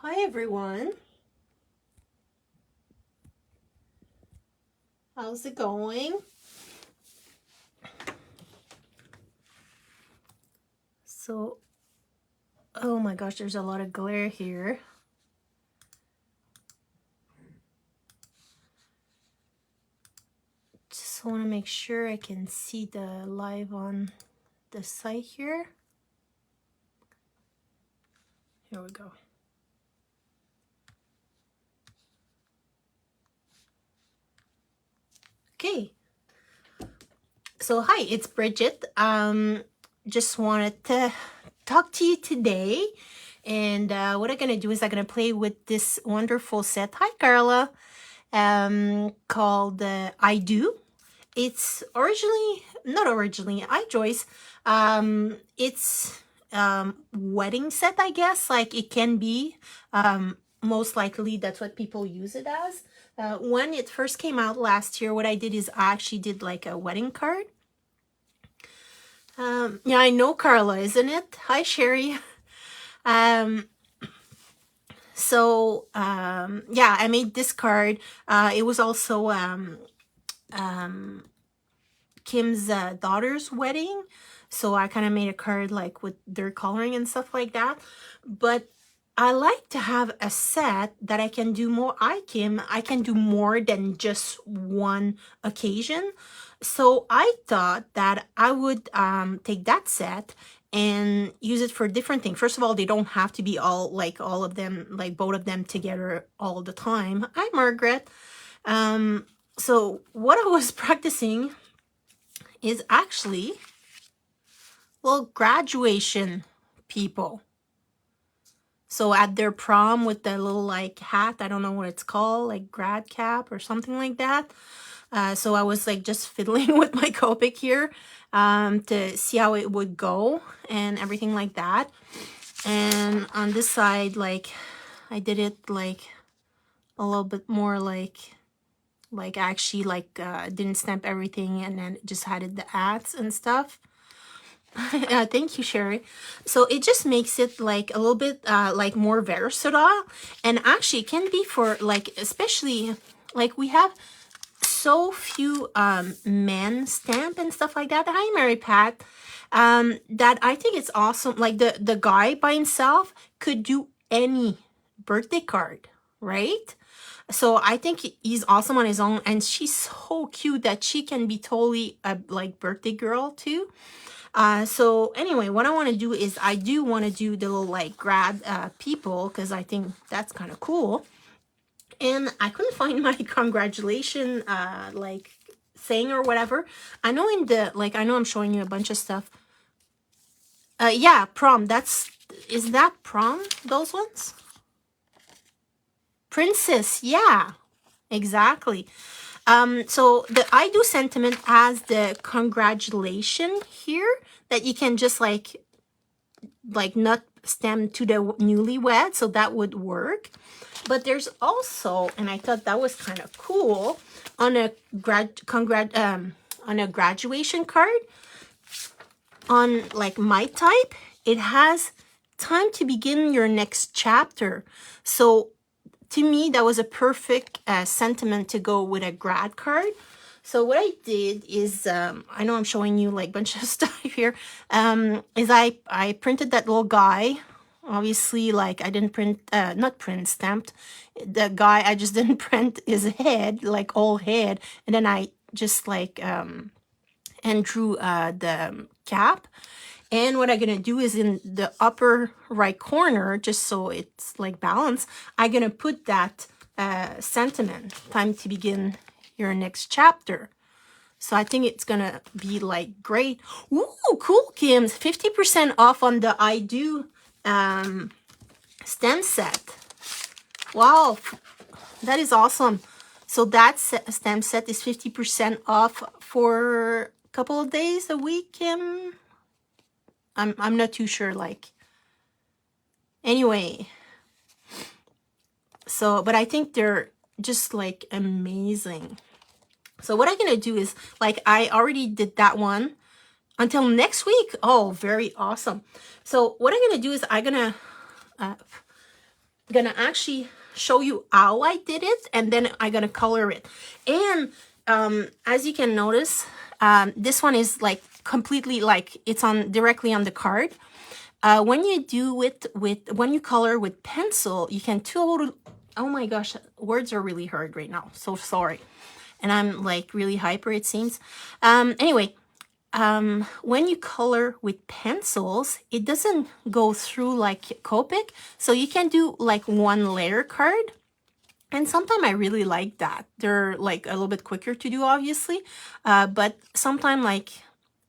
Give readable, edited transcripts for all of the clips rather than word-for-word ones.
Hi everyone. How's it going? So, oh my gosh, there's a lot of glare here. Just want to make sure I can see the live on the site here. Here we go. Okay. So hi, it's Brigitte. Just wanted to talk to you today. And what I'm gonna do is I'm gonna play with this wonderful set. Hi Carla. Called I Do. It's not originally, Joyce. It's wedding set, I guess. Like it can be. Most likely that's what people use it as. When it first came out last year, what I did is I actually did like a wedding card. Yeah, I know Carla, isn't it? Hi, Sherry. Yeah, I made this card. It was also Kim's daughter's wedding, so I kind of made a card like with their coloring and stuff like that. But I like to have a set that I can do more. I can do more than just one occasion. So I thought that I would take that set and use it for different things. First of all, they don't have to be all of them, like both of them together all the time. Hi, Margaret. So what I was practicing is actually, well, graduation people. So at their prom with the little like hat, I don't know what it's called, like grad cap or something like that. So I was like just fiddling with my Copic here to see how it would go and everything like that. And on this side, like I did it like a little bit more like actually like didn't stamp everything and then just added the ads and stuff. Thank you, Sherry. So it just makes it like a little bit like more versatile, and actually it can be for like, especially like we have so few men stamp and stuff like that. Hi, Mary Pat. That I think it's awesome. Like the guy by himself could do any birthday card, right? So I think he's awesome on his own, and she's so cute that she can be totally a like birthday girl too. So anyway, what I want to do is I do want to do the little like grad people, because I think that's kind of cool. And I couldn't find my congratulation like saying or whatever. I know in the like, I know I'm showing you a bunch of stuff. Yeah, prom. Is that prom? Those ones? Princess. Yeah, exactly. So the I do sentiment has the congratulation here that you can just like not stem to the newlywed, so that would work. But there's also, and I thought that was kind of cool, on a on a graduation card, on like my type, it has time to begin your next chapter. So to me, that was a perfect sentiment to go with a grad card. So what I did is, I know I'm showing you like a bunch of stuff here, is I printed that little guy. Obviously, like I didn't print, not print, stamped. The guy, I just didn't print his head, like all head. And then I just like, and drew the cap. And what I'm going to do is in the upper right corner, just so it's like balanced, I'm going to put that sentiment, time to begin your next chapter. So I think it's going to be like great. Ooh, cool, Kim's 50% off on the I Do stem set. Wow, that is awesome. So that stem set is 50% off for a couple of days, a week, Kim. I'm not too sure, like, anyway. So, but I think they're just like amazing. So what I'm gonna do is, like, I already did that one until next week. Oh, very awesome. So what I'm gonna do is I'm gonna gonna actually show you how I did it, and then I'm gonna color it. And as you can notice, this one is like completely like it's on directly on the card. When you do it when you color with pencil, you can totally, oh my gosh, words are really hard right now, so sorry, and I'm like really hyper it seems. Anyway, when you color with pencils, it doesn't go through like Copic, so you can do like one layer card. And sometimes I really like that. They're like a little bit quicker to do, obviously, but sometimes like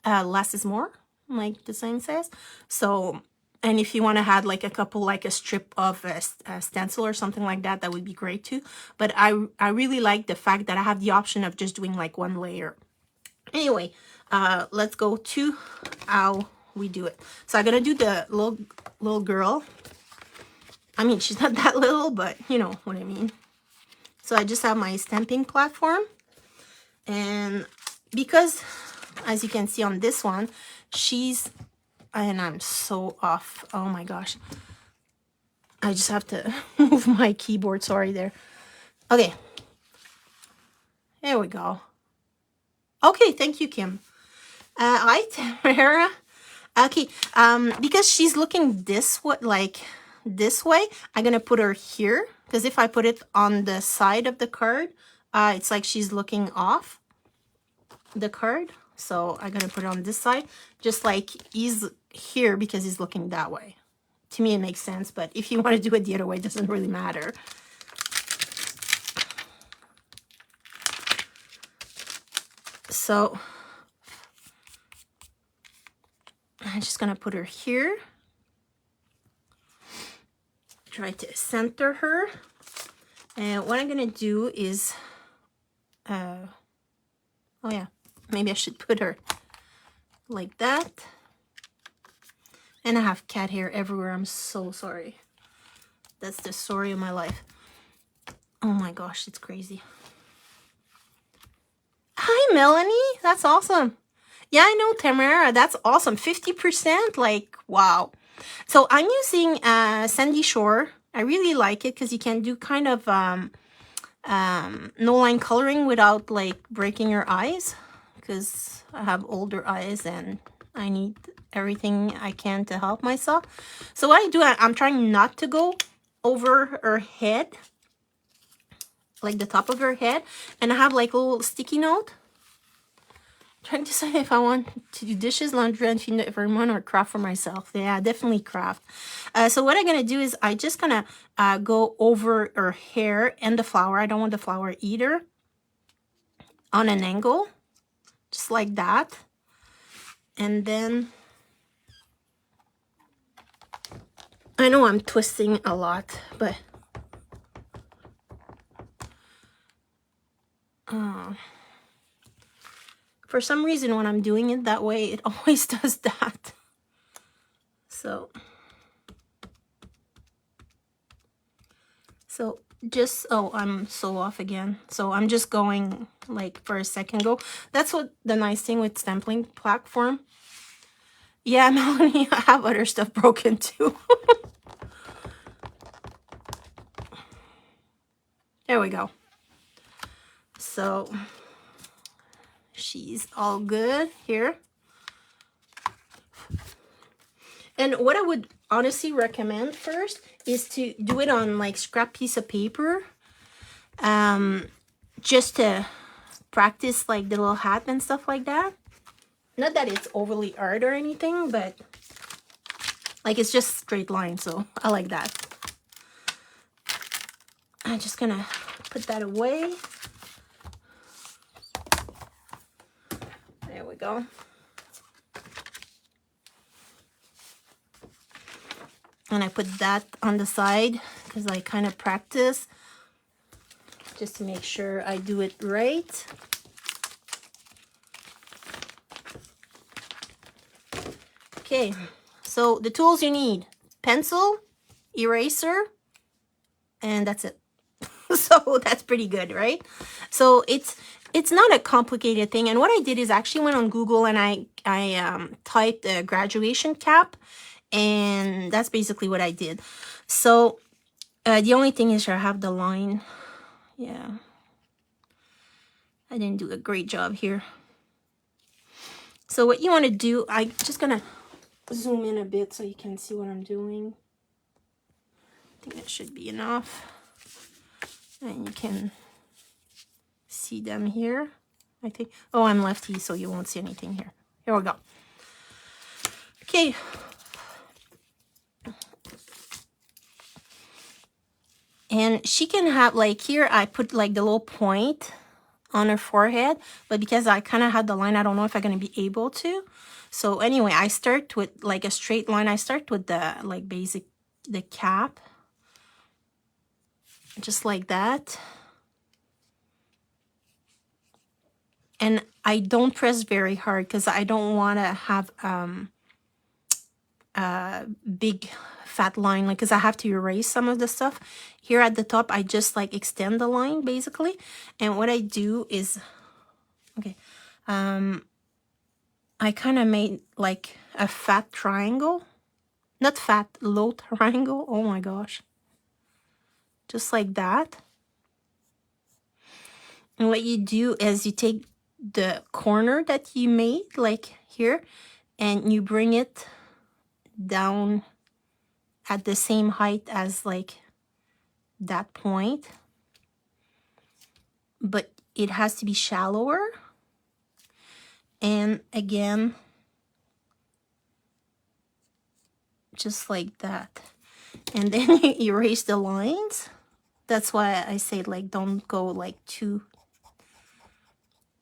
less is more, like the saying says. So, and if you want to add like a couple, like a strip of a stencil or something like that, that would be great too. But I really like the fact that I have the option of just doing like one layer. Anyway, let's go to how we do it. So I'm gonna do the little girl. I mean, she's not that little, but you know what I mean. So I just have my stamping platform, and because as you can see on this one, she's, and I'm so off, oh my gosh, I just have to move my keyboard, sorry there. Okay, there we go. Okay, thank you, Kim. Hi, Tamara. Okay, because she's looking this way, like this way, I'm gonna put her here, because if I put it on the side of the card, it's like she's looking off the card. So I'm gonna put it on this side, just like he's here because he's looking that way. To me, it makes sense, but if you want to do it the other way, it doesn't really matter. So I'm just gonna put her here. Try to center her. And what I'm gonna do is, oh yeah, maybe I should put her like that. And I have cat hair everywhere. I'm so sorry. That's the story of my life. Oh my gosh, it's crazy. Hi, Melanie. That's awesome. Yeah, I know, Tamara. That's awesome. 50%. Like, wow. So I'm using Sandy Shore. I really like it because you can do kind of no line coloring without like breaking your eyes, because I have older eyes and I need everything I can to help myself. So what I do, I'm trying not to go over her head, like the top of her head, and I have like a little sticky note. Trying to decide if I want to do dishes, laundry, and feed everyone, or craft for myself. Yeah, definitely craft. So what I'm gonna do is I just gonna go over her hair and the flower. I don't want the flower either. On an angle, just like that. And then I know I'm twisting a lot, but for some reason when I'm doing it that way, it always does that. So just, oh, I'm so off again. So I'm just going like for a second go. That's what the nice thing with stamping platform. Yeah, Melanie, I have other stuff broken too. There we go. So she's all good here. And what I would honestly recommend first is to do it on like scrap piece of paper, just to practice like the little hat and stuff like that. Not that it's overly hard or anything, but like it's just straight line, so I like that. I'm just gonna put that away. There we go. And I put that on the side because I kind of practice just to make sure I do it right. Okay, so the tools you need: pencil, eraser, and that's it. So that's pretty good, right? So it's not a complicated thing. And what I did is actually went on Google and I typed a graduation cap, and that's basically what I did. So The only thing is I have the line. Yeah. I didn't do a great job here. So what you want to do, I'm just going to zoom in a bit so you can see what I'm doing. I think that should be enough. And you can see them here, I think. Oh, I'm lefty, so you won't see anything here. Here we go. Okay. And she can have, like, here I put like the little point on her forehead, but because I kind of had the line, I don't know if I'm going to be able to. So anyway, I start with like a straight line. I start with the like basic, the cap, just like that. And I don't press very hard because I don't want to have a big fat line, like, because I have to erase some of the stuff. Here at the top, I just like extend the line basically. And what I do is, okay, I kind of made like a fat triangle, not fat, low triangle. Oh my gosh. Just like that. And what you do is you take the corner that you made, like here, and you bring it down at the same height as like that point, but it has to be shallower. And again, just like that. And then you erase the lines. That's why I say, like, don't go like too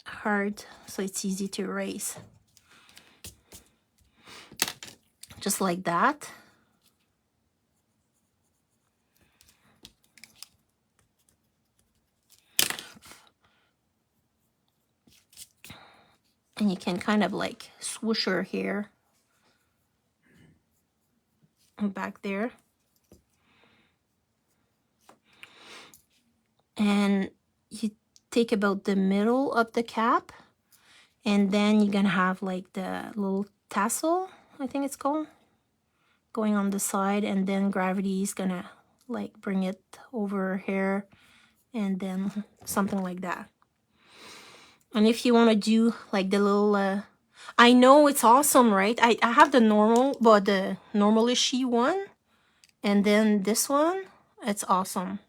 hard so it's easy to erase. Just like that. And you can kind of like swoosh her hair back there. And you take about the middle of the cap, and then you're gonna have like the little tassel, I think it's called, going on the side, and then gravity is gonna like bring it over here, and then something like that. And if you want to do like the little I know it's awesome, right? I have the normal, but the normal-ish one, and then this one, it's awesome.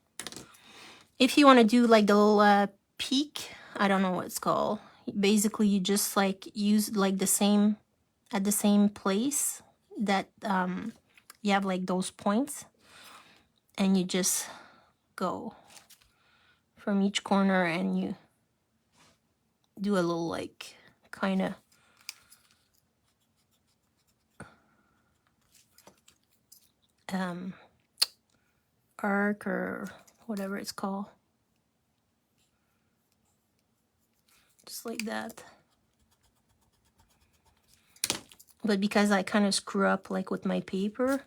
If you want to do like the little peak, I don't know what it's called. Basically, you just like use like the same, at the same place that you have like those points, and you just go from each corner and you do a little like kind of arc or whatever it's called, just like that. But because I kind of screw up like with my paper,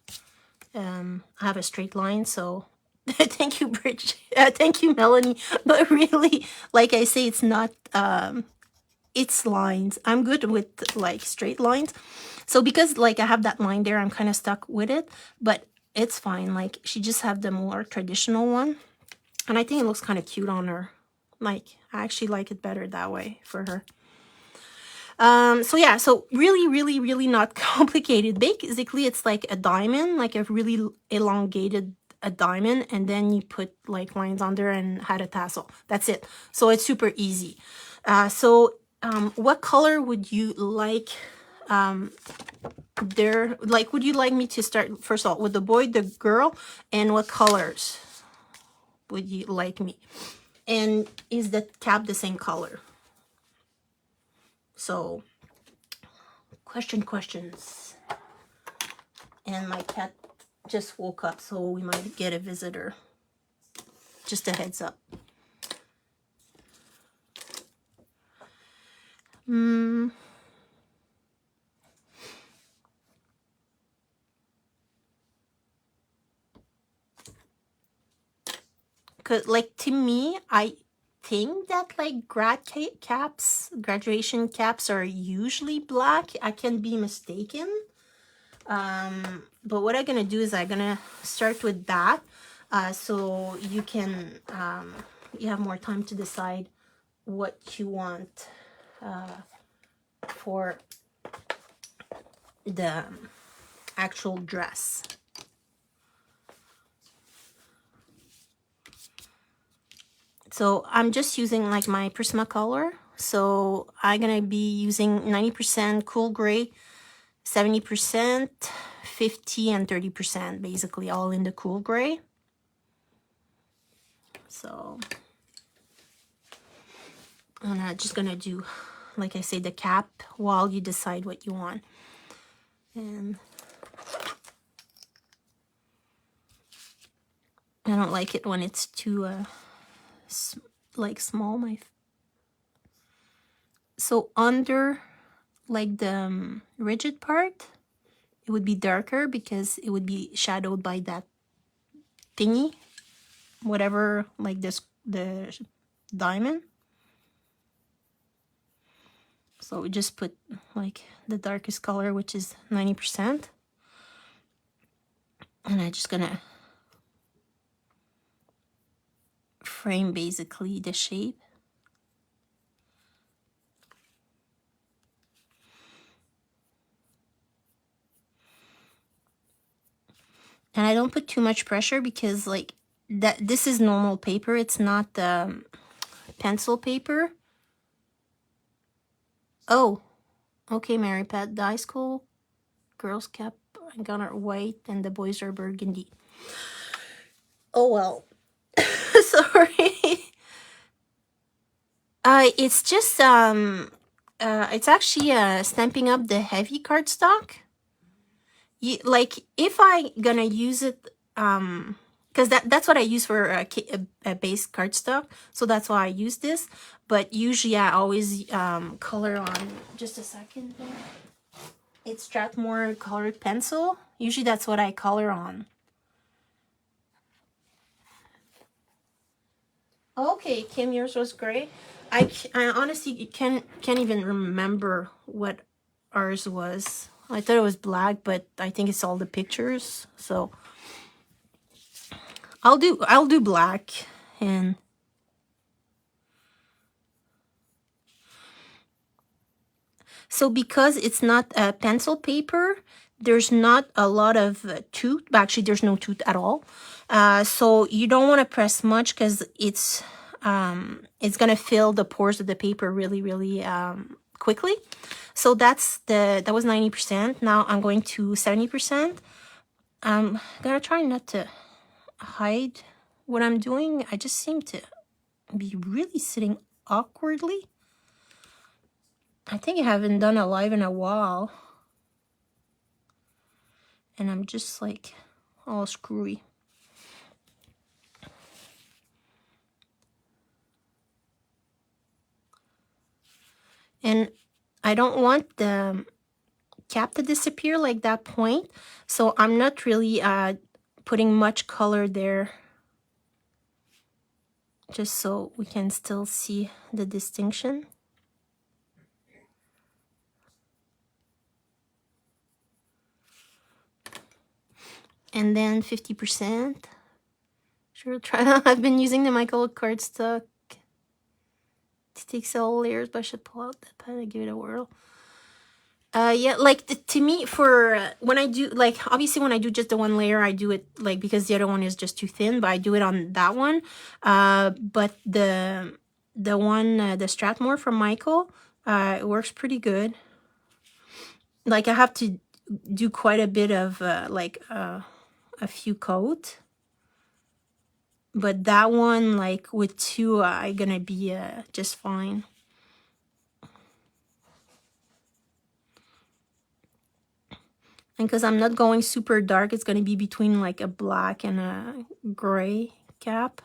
I have a straight line, so thank you, Bridget. Thank you, Melanie. But really, like I say, it's not, it's lines. I'm good with like straight lines. So because like I have that line there, I'm kind of stuck with it, but it's fine. Like she just have the more traditional one. And I think it looks kind of cute on her. Like, I actually like it better that way for her. So yeah, so really not complicated. Basically, it's like a diamond, like a really elongated a diamond, and then you put like lines on there and had a tassel. That's it. So it's super easy. What color would you like there? Like, would you like me to start first of all with the boy, the girl, and what colors would you like me? And is the cap the same color? So, questions. And my cat just woke up, so we might get a visitor. Just a heads up. Cause like to me, I think that like graduation caps are usually black. I can be mistaken. But what I'm gonna do is I'm gonna start with that. so you can you have more time to decide what you want for the actual dress. So I'm just using like my Prismacolor. So I'm gonna be using 90% cool gray, 70%, 50 and 30%, basically all in the cool gray. So I'm just gonna do, like I say, the cap while you decide what you want. And I don't like it when it's too like small. So under like the rigid part, it would be darker because it would be shadowed by that thingy, whatever, like this, the diamond. So we just put like the darkest color, which is 90%. And I'm just gonna frame basically the shape. And I don't put too much pressure because like this is normal paper. It's not pencil paper. Oh, okay, Mary Pat. The high school girls cap I got are white and the boys are burgundy. Oh well. Sorry. It's just it's actually stamping up the heavy cardstock. Like if I gonna use it, because that's what I use for a base cardstock, so that's why I use this. But usually I always color on, just a second there. It's Strathmore colored pencil. Usually that's what I color on. Okay, Kim, yours was great. I honestly can't even remember what ours was. I thought it was black, but I think it's all the pictures. So I'll do black. And so because it's not a pencil paper, there's not a lot of tooth. Actually, there's no tooth at all. So you don't want to press much because it's gonna fill the pores of the paper really, really quickly. So that was 90%. Now I'm going to 70%. I'm gonna try not to hide what I'm doing. I just seem to be really sitting awkwardly. I think I haven't done a live in a while. And I'm just like all screwy. And I don't want the cap to disappear like that point. So I'm not really putting much color there. Just so we can still see the distinction. And then 50%. Sure, try that. I've been using the Michael cardstock to take several layers, but I should pull out that pen and give it a whirl. Yeah, like to me, for when I do, like, obviously when I do just the one layer, I do it like because the other one is just too thin, but I do it on that one. But the one, the Strathmore from Michael, it works pretty good. Like I have to do quite a bit of like a few coat. But that one, like with two, I'm gonna be just fine. And because I'm not going super dark, it's gonna be between like a black and a gray cap.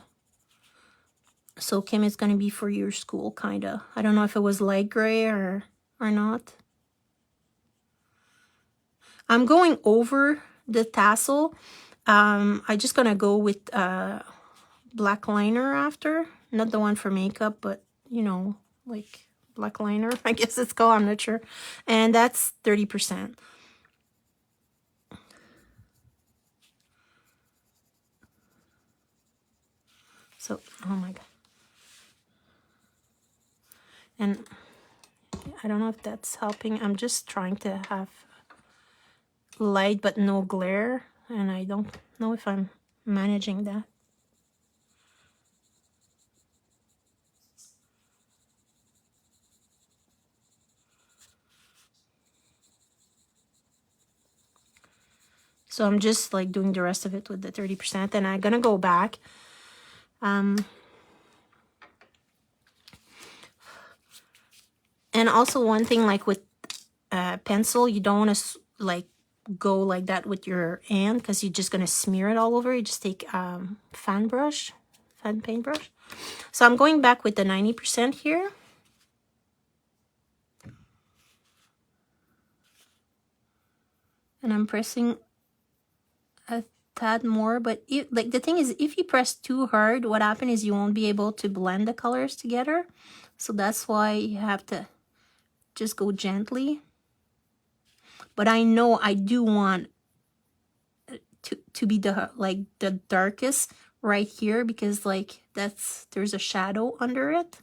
So Kim, it's gonna be for your school, kinda. I don't know if it was light gray or not. I'm going over the tassel. I'm just gonna go with black liner after, not the one for makeup, but you know, like black liner, I guess it's called. I'm not sure. And that's 30%. So, oh my God. And I don't know if that's helping. I'm just trying to have light but no glare, and I don't know if I'm managing that. So I'm just like doing the rest of it with the 30%, and I'm gonna go back. And also one thing, like with pencil, you don't want to like go like that with your hand, because you're just gonna smear it all over. You just take fan paintbrush. So I'm going back with the 90% here. And I'm pressing a tad more, but like the thing is, if you press too hard, what happens is you won't be able to blend the colors together. So that's why you have to just go gently. But I know I do want to be the darkest right here, because like there's a shadow under it.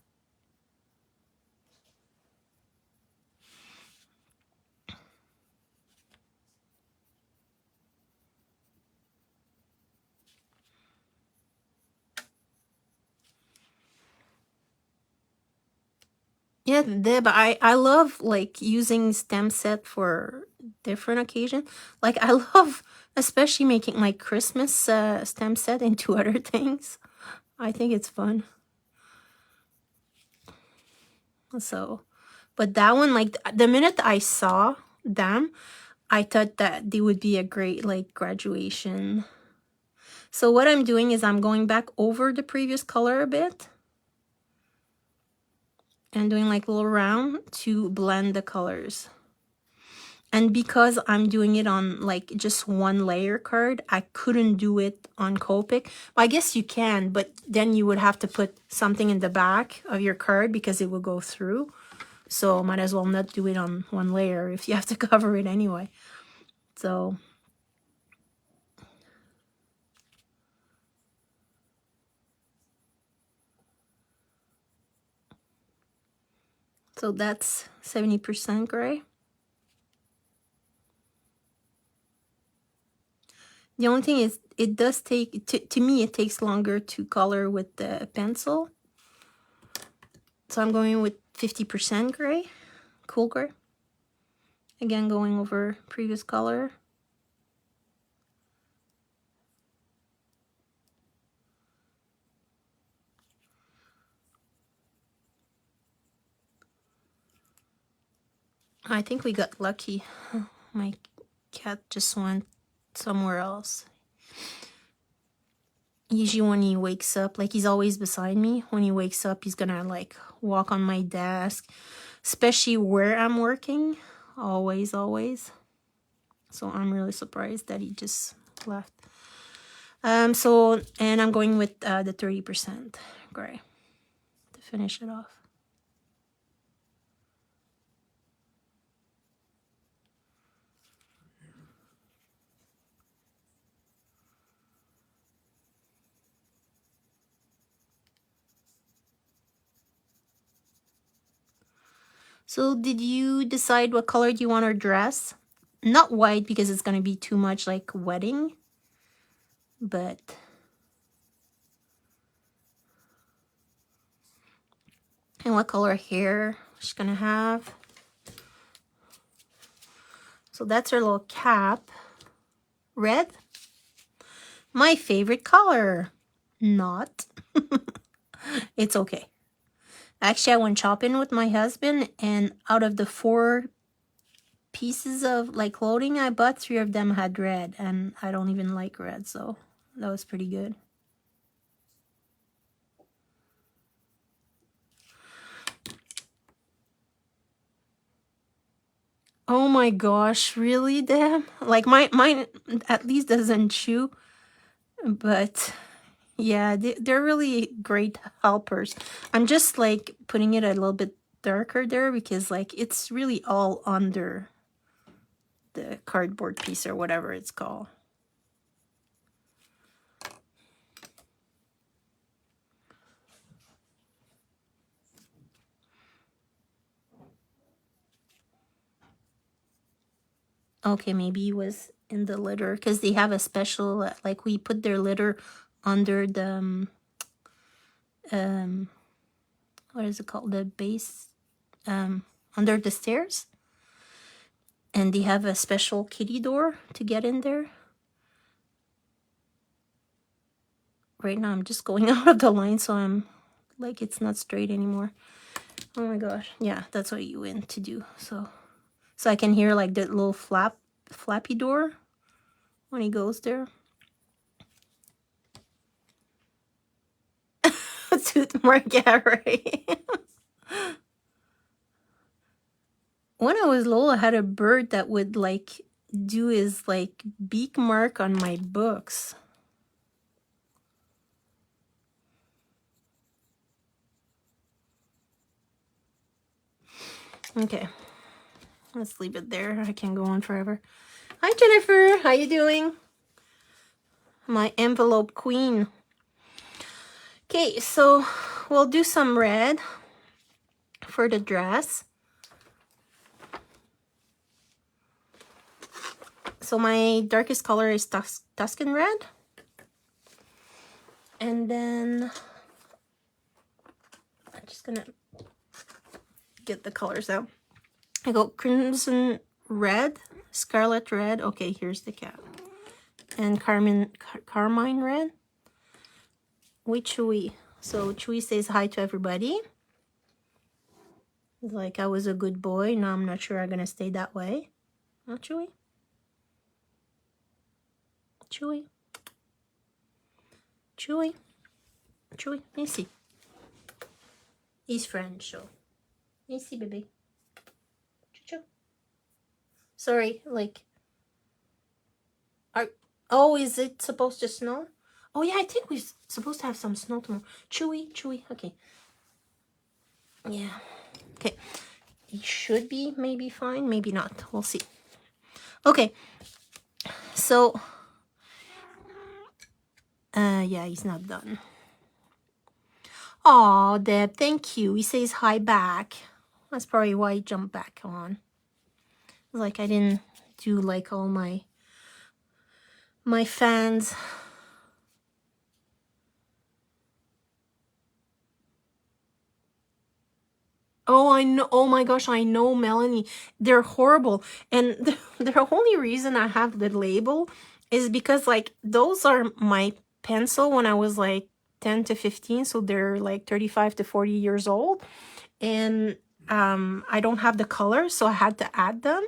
Yeah, but I love like using stem set for different occasions. Like I love especially making like Christmas stem set into other things. I think it's fun. So, but that one, like the minute I saw them, I thought that they would be a great like graduation. So what I'm doing is I'm going back over the previous color a bit and doing like a little round to blend the colors. And because I'm doing it on like just one layer card, I couldn't do it on Copic. Well, I guess you can, but then you would have to put something in the back of your card because it will go through. So might as well not do it on one layer if you have to cover it anyway. So that's 70% gray. The only thing is it does take, to me, it takes longer to color with the pencil. So I'm going with 50% gray, cool gray. Again, going over previous color. I think we got lucky. My cat just went somewhere else. Usually when he wakes up, like he's always beside me. When he wakes up, he's gonna like walk on my desk, especially where I'm working. Always, always. So I'm really surprised that he just left. So, and I'm going with the 30% gray to finish it off. So did you decide what color do you want our dress? Not white because it's going to be too much like wedding, but and what color hair she's going to have. So that's her little cap. Red. My favorite color. Not. It's okay. Actually, I went shopping with my husband, and out of the 4 pieces of like clothing I bought, 3 of them had red, and I don't even like red, so that was pretty good. Oh my gosh, really, Deb? Like mine at least doesn't chew, but yeah, they're really great helpers. I'm just like putting it a little bit darker there because like it's really all under the cardboard piece or whatever it's called. Okay, maybe it was in the litter because they have a special, like we put their litter under the, what is it called? The base, under the stairs. And they have a special kitty door to get in there. Right now I'm just going out of the line, so I'm like, it's not straight anymore. Oh my gosh. Yeah, that's what you went to do. So I can hear like the little flappy door when he goes there. Tooth mark, yeah, right. When I was little, I had a bird that would like do his like beak mark on my books. Okay, let's leave it there. I can go on forever. Hi, Jennifer. How you doing? My envelope queen. Okay, so we'll do some red for the dress. So my darkest color is Tuscan red. And then I'm just gonna get the colors out. I go crimson red, scarlet red. Okay, here's the cat. And carmine red. With Chewy. So Chewy says hi to everybody. Like I was a good boy. Now I'm not sure I'm gonna stay that way. Huh, Chewy? Chewy? Chewy? Chewy? Let me see. He's French, so. Let me see, baby. Choo-choo. Sorry, like. Oh, is it supposed to snow? Oh yeah, I think we're supposed to have some snow tomorrow. Chewy, Chewy. Okay. Yeah. Okay. He should be maybe fine, maybe not. We'll see. Okay. So, yeah, he's not done. Oh, Deb, thank you. He says hi back. That's probably why he jumped back on. Like I didn't do like all my fans. Oh, I know. Oh my gosh, I know, Melanie. They're horrible. And the only reason I have the label is because like those are my pencil when I was like 10 to 15. So they're like 35 to 40 years old. And I don't have the color, so I had to add them.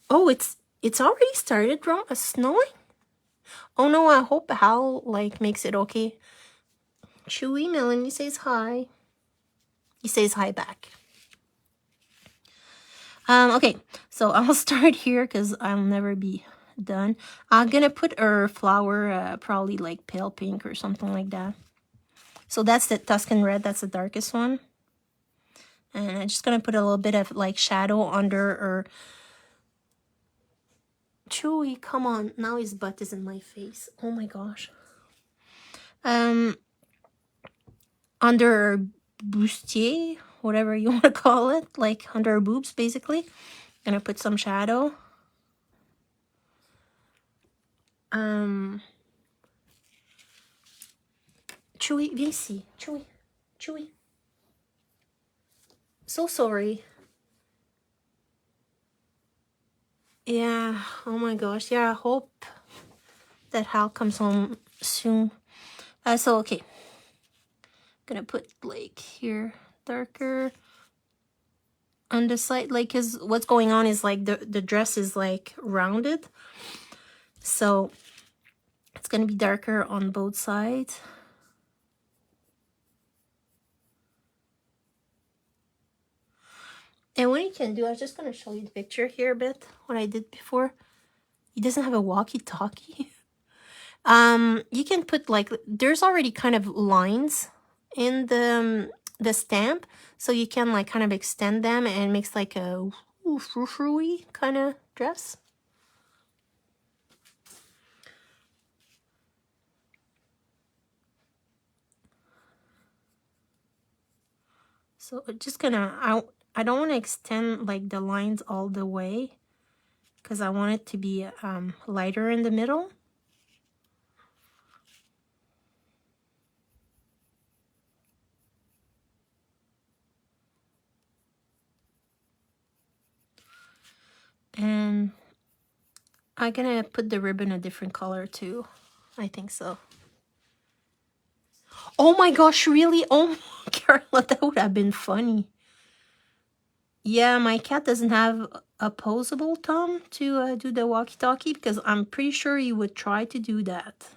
Oh, it's already started snowing? Oh no, I hope Hal like makes it okay. Chewy, Melanie says hi. He says hi back. Okay, so I'll start here because I'll never be done. I'm gonna put her flower probably like pale pink or something like that. So that's the Tuscan red, that's the darkest one. And I'm just gonna put a little bit of like shadow under her. Chewy, come on. Now his butt is in my face. Oh my gosh. Under her bustier, whatever you want to call it, like under her boobs, basically. Gonna put some shadow. Chewy, viens ici. Chewy, Chewy. So sorry. Yeah, oh my gosh. Yeah, I hope that Hal comes home soon. So, okay. Gonna put like here, darker on the side. Like, cause what's going on is like the dress is like rounded. So, it's gonna be darker on both sides. And what you can do, I was just gonna show you the picture here a bit, what I did before. He doesn't have a walkie-talkie. You can put like, there's already kind of lines in the stamp, so you can like kind of extend them and it makes like a frou-frou-y kind of dress. So just gonna, I don't want to extend like the lines all the way. because I want it to be lighter in the middle. And I'm gonna put the ribbon a different color too. I think so. Oh my gosh, really? Oh, Carla, that would have been funny. Yeah, my cat doesn't have a posable thumb to do the walkie-talkie, because I'm pretty sure he would try to do that.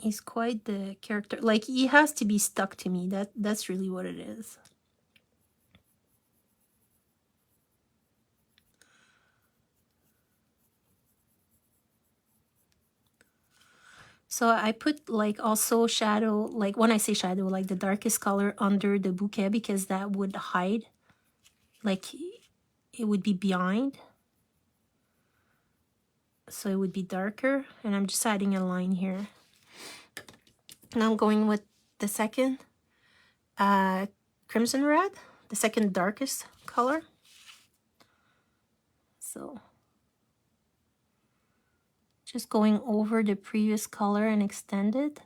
He's quite the character. Like, he has to be stuck to me. That's really what it is. So I put like also shadow, like when I say shadow, like the darkest color under the bouquet, because that would hide, like it would be behind. So it would be darker, and I'm just adding a line here. Now I'm going with the second crimson red, the second darkest color. So just going over the previous color and extend it.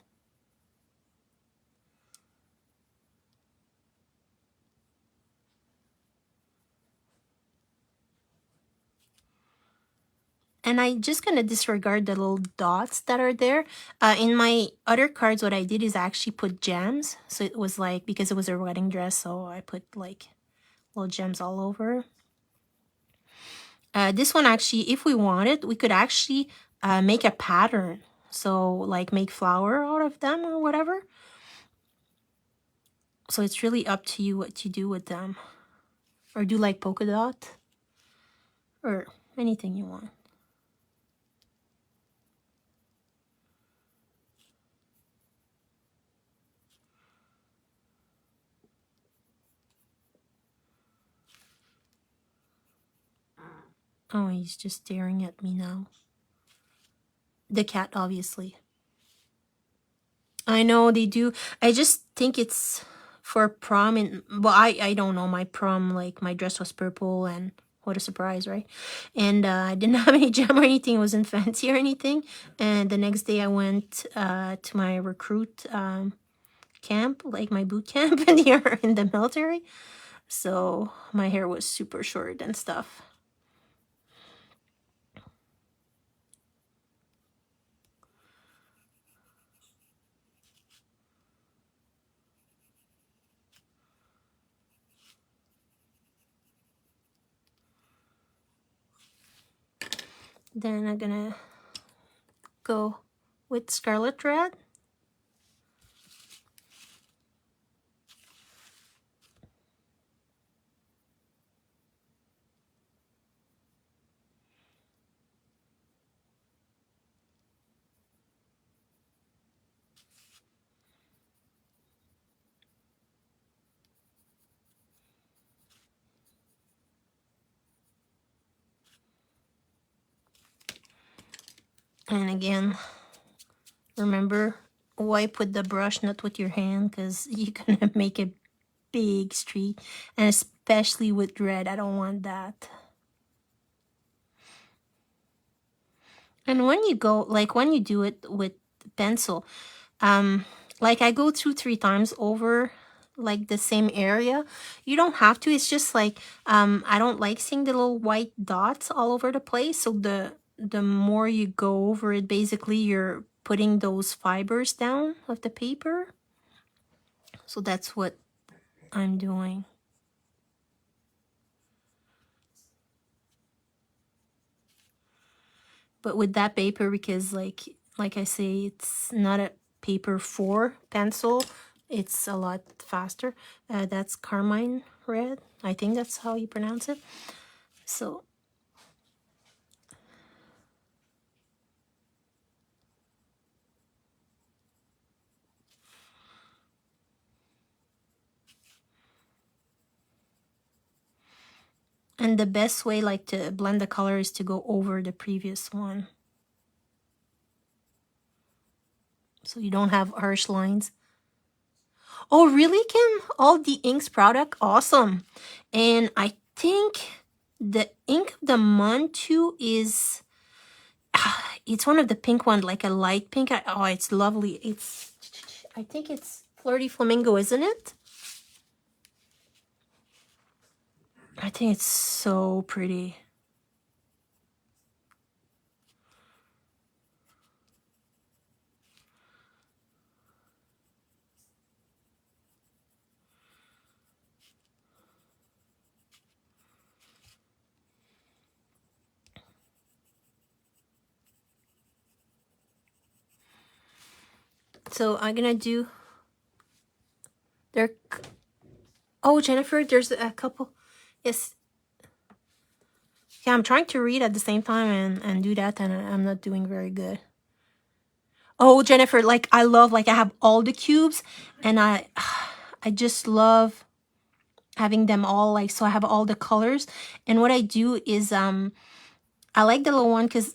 And I'm just going to disregard the little dots that are there. In my other cards, what I did is I actually put gems. So it was like, because it was a wedding dress, so I put like little gems all over. This one actually, if we wanted, we could actually make a pattern. So like make flower out of them or whatever. So it's really up to you what you do with them. Or do like polka dot. Or anything you want. Oh, he's just staring at me now. The cat, obviously. I know they do. I just think it's for prom. And well, I don't know. My prom, like my dress was purple, and what a surprise, right? And I didn't have any jam or anything. It wasn't fancy or anything. And the next day I went to my recruit camp, like my boot camp in here in the military. So my hair was super short and stuff. Then I'm gonna go with scarlet red. And again, remember, wipe with the brush, not with your hand, because you're gonna make a big streak. And especially with red, I don't want that. And when you go, like when you do it with pencil, like I go 2-3 times over like the same area. You don't have to. It's just like I don't like seeing the little white dots all over the place. So the more you go over it, basically you're putting those fibers down of the paper. So that's what I'm doing. But with that paper, because like I say, it's not a paper for pencil, it's a lot faster. That's carmine red. I think that's how you pronounce it. So and the best way like to blend the color is to go over the previous one. So you don't have harsh lines. Oh, really, Kim? All the inks product? Awesome. And I think the ink of the month too is, it's one of the pink one, like a light pink. Oh, it's lovely. It's, I think it's Flirty Flamingo, isn't it? I think it's so pretty. So I'm gonna do there. Oh, Jennifer, there's a couple. Yes. Yeah, I'm trying to read at the same time and do that, and I'm not doing very good. Oh, Jennifer, like I love, like I have all the cubes, and I just love having them all, like, so I have all the colors. And what I do is I like the little one because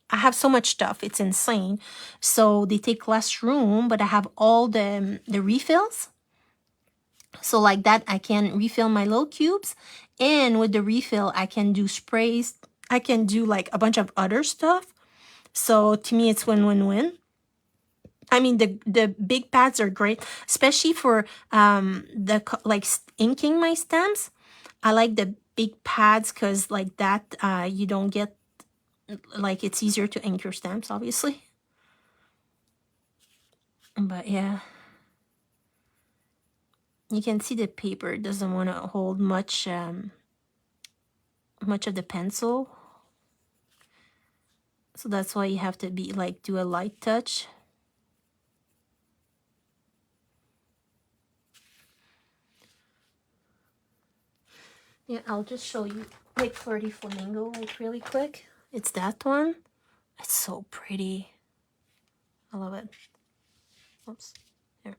I have so much stuff, it's insane. So they take less room, but I have all the refills. So like that, I can refill my little cubes, and with the refill, I can do sprays. I can do like a bunch of other stuff. So to me, it's win-win-win. I mean, the big pads are great, especially for like inking my stamps. I like the big pads because like that, you don't get, like, it's easier to ink your stamps, obviously. But yeah, you can see the paper doesn't want to hold much much of the pencil, so that's why you have to be like do a light touch. Yeah, I'll just show you like Flirty Flamingo like really quick. It's that one. It's so pretty. I love it. Oops. Here.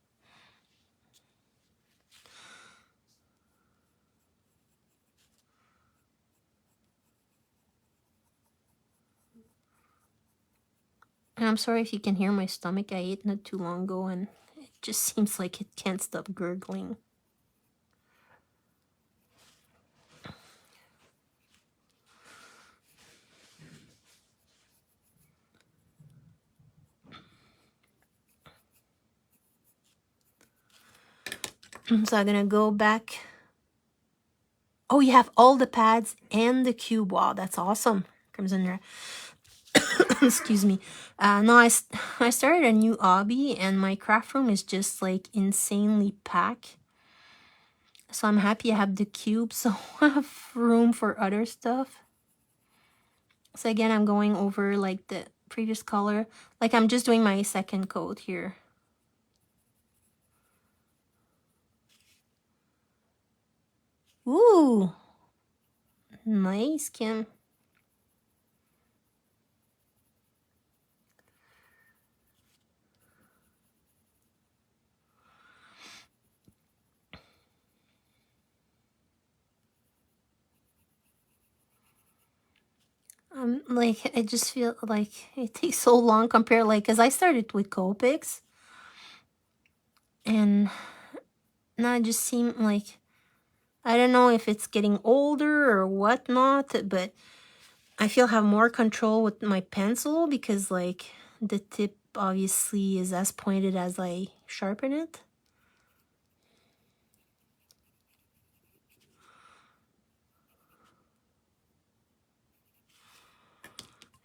And I'm sorry if you can hear my stomach. I ate not too long ago and it just seems like it can't stop gurgling. So I'm gonna go back. Oh, you have all the pads and the cube. Wow, that's awesome. Comes in there. Excuse me. No, I started a new hobby and my craft room is just like insanely packed. So I'm happy I have the cube, so I have room for other stuff. So again, I'm going over like the previous color. Like I'm just doing my second coat here. Ooh, nice, Kim. Like I just feel like it takes so long compared, like, because I started with Copics, and now it just seems like, I don't know if it's getting older or whatnot, but I feel I have more control with my pencil because like the tip obviously is as pointed as I sharpen it.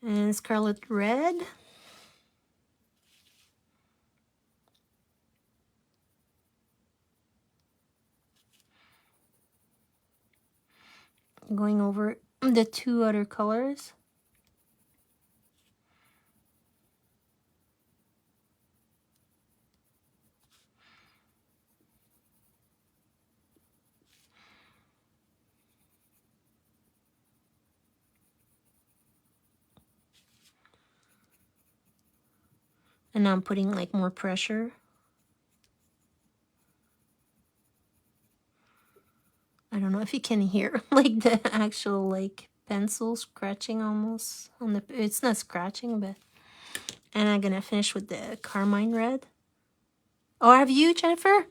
And Scarlet Red. Going over the two other colors. And now I'm putting like more pressure. I don't know if you can hear like the actual like pencil scratching almost on the, it's not scratching, but, and I'm gonna finish with the Carmine Red. Oh, have you, Jennifer?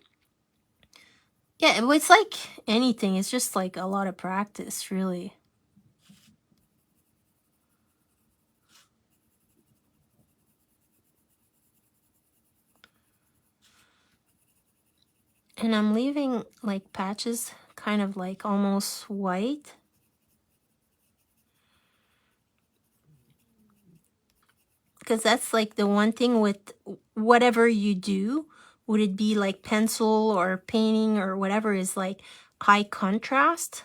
Yeah, it's like anything. It's just like a lot of practice, really. And I'm leaving like patches kind of like almost white. Because that's like the one thing with whatever you do, would it be like pencil or painting or whatever, is like high contrast,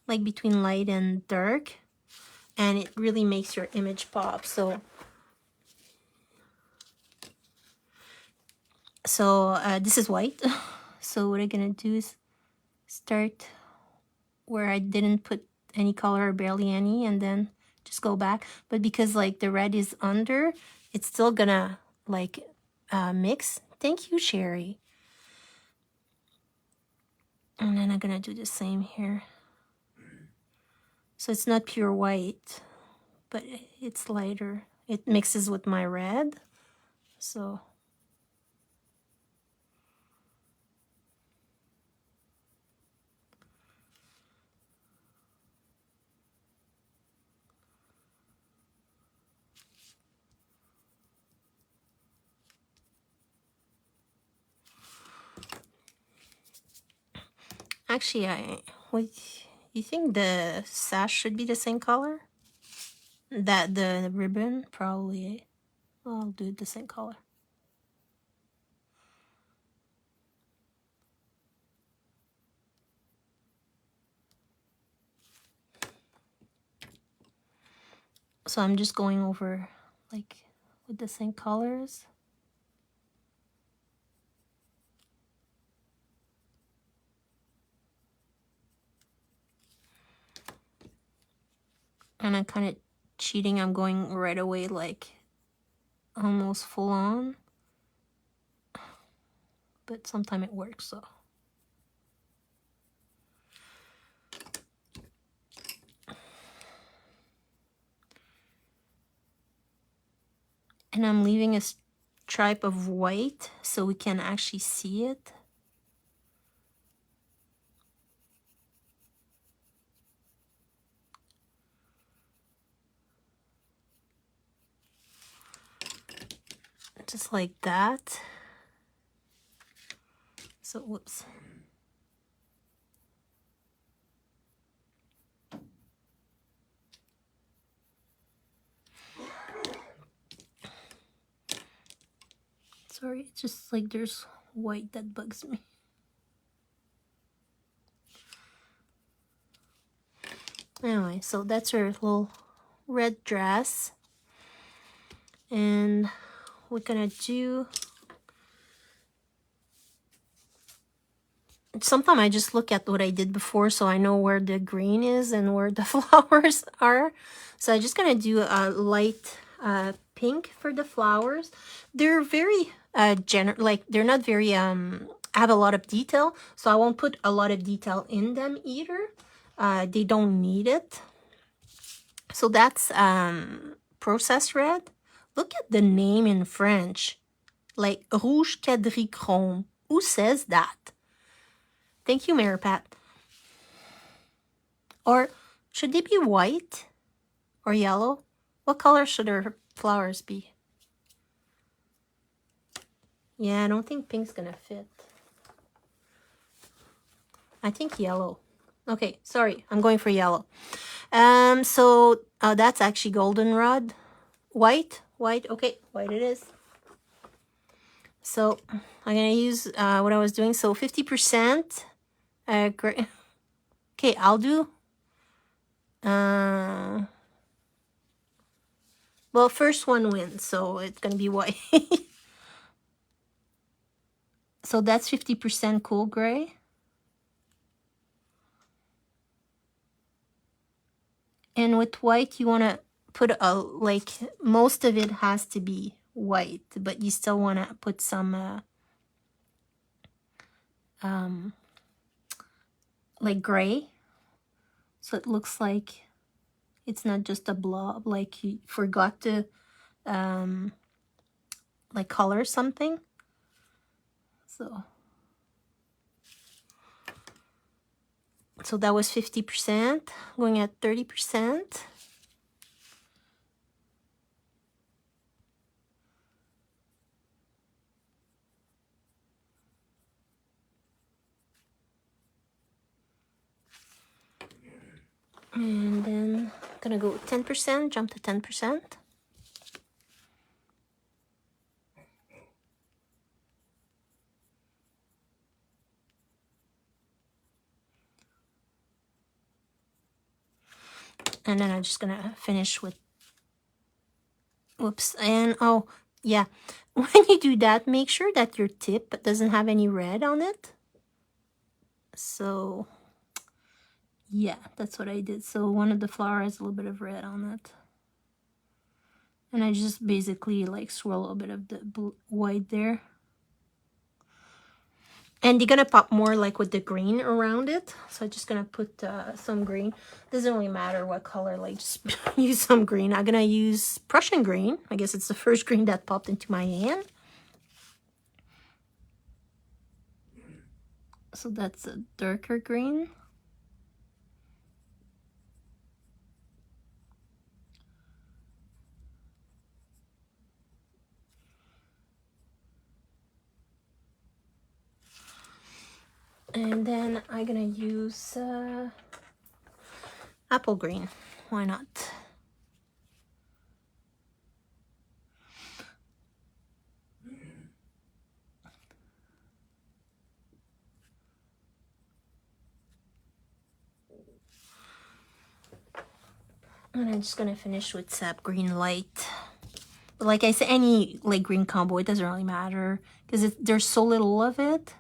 like between light and dark. And it really makes your image pop. So this is white. So what I'm gonna do is start where I didn't put any color or barely any, and then just go back. But because like the red is under, it's still gonna like mix. Thank you, Sherry. And then I'm gonna do the same here. So it's not pure white, but it's lighter. It mixes with my red. So actually, you think the sash should be the same color? That the ribbon? Probably. I'll do it the same color. So I'm just going over like with the same colors. And I'm kind of cheating. I'm going right away like almost full on. But sometimes it works, so. And I'm leaving a stripe of white so we can actually see it. Just like that. So, whoops. Sorry, it's just like there's white that bugs me. Anyway, so that's her little red dress. And we're gonna do... Sometimes I just look at what I did before so I know where the green is and where the flowers are. So I'm just gonna do a light pink for the flowers. They're very like they're not very have a lot of detail, so I won't put a lot of detail in them either. They don't need it. So that's processed red. Look at the name in French, like Rouge Quadrichrome. Who says that? Thank you, Mary Pat. Or should they be white or yellow? What color should our flowers be? Yeah, I don't think pink's gonna fit. I think yellow. Okay, sorry, I'm going for yellow. So that's actually goldenrod. White, okay, white it is. So I'm gonna use what I was doing. So 50% gray. Okay, I'll do. Well, first one wins, so it's gonna be white. So that's 50% cool gray. And with white, you want to put like most of it has to be white, but you still want to put some like gray, so it looks like it's not just a blob, like you forgot to like color something. So So that was 50%, going at 30%. And then I'm gonna go 10%, jump to 10%. And then I'm just gonna finish with, whoops, and oh, yeah. When you do that, make sure that your tip doesn't have any red on it. So, yeah, that's what I did. So one of the flowers has a little bit of red on it. And I just basically like swirl a little bit of the white there. And you're gonna pop more like with the green around it. So I'm just gonna put some green. Doesn't really matter what color, like just use some green. I'm gonna use Prussian green. I guess it's the first green that popped into my hand. So that's a darker green. And then I'm gonna use apple green. Why not? And I'm just gonna finish with sap green light. But like I said, any like green combo, it doesn't really matter because there's so little of it.